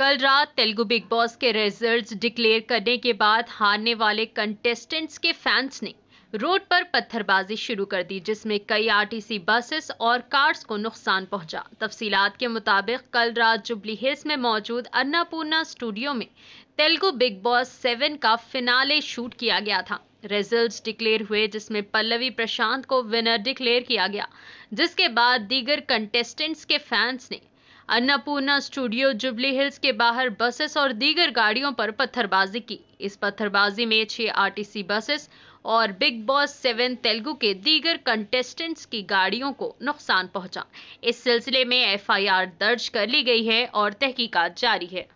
कल रात Telugu big boss के रिजल्ट्स डिक्लेयर करने के बाद हारने वाले कंटेस्टेंट्स के फैंस ने रोड पर पत्थरबाजी शुरू कर दी, जिसमें कई आरटीसी बसेस और कार्स को नुकसान पहुंचा। तफसीलात के मुताबिक कल रात जुबली हिल्स में मौजूद अन्नपूर्णा स्टूडियो में तेलुगु बिग बॉस 7 का फिनाले शूट किया गया था। रिजल्ट्स डिक्लेयर हुए, जिसमें पल्लवी प्रशांत को विनर डिक्लेयर किया गया, जिसके बाद दीगर कंटेस्टेंट्स के फैंस ने अन्नपूर्णा स्टूडियो जुबली हिल्स के बाहर बसेस और दीगर गाड़ियों पर पत्थरबाजी की। इस पत्थरबाजी में 6 आरटीसी बसेस और बिग बॉस 7 तेलुगु के दीगर कंटेस्टेंट्स की गाड़ियों को नुकसान पहुंचा। इस सिलसिले में एफआईआर दर्ज कर ली गई है और तहकीकात जारी है।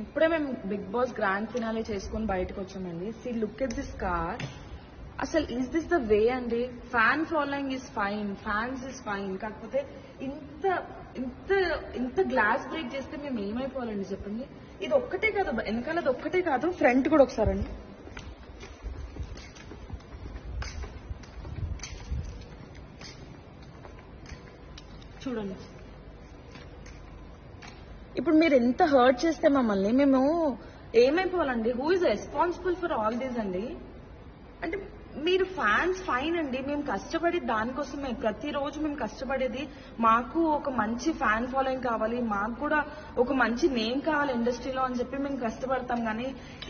ఇప్పుడే మేము బిగ్ బాస్ గ్రాండ్ ఫినాలే చేసుకుని బయటకు వచ్చామండి. See look at this car. అసలు ఈజ్ దిస్ ద వే అండి? Fan following is fine, fans is fine. కాకపోతే ఇంత ఇంత ఇంత గ్లాస్ బ్రేక్ చేస్తే మేము ఏమైపోవాలండి చెప్పండి. ఇది ఒక్కటే కాదు, వెనకాలది ఒక్కటే కాదు, ఫ్రంట్ కూడా ఒకసారండి చూడండి. ఇప్పుడు మీరు ఎంత హర్ట్ చేస్తే మమ్మల్ని మేము ఏమైపోవాలండి? Who is responsible for all these అండి? అంటే మీరు ఫ్యాన్స్ ఫైన్ అండి, మేము కష్టపడి దానికోసమే ప్రతిరోజు మేము కష్టపడేది. మాకు ఒక మంచి ఫ్యాన్ ఫాలోయింగ్ కావాలి, మాకు కూడా ఒక మంచి నేమ్ కావాలి ఇండస్ట్రీలో అని చెప్పి మేము కష్టపడతాం. కానీ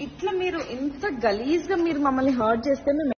ఇట్లా మీరు ఇంత గలీజ్ గా మీరు మమ్మల్ని హర్ట్ చేస్తే మేము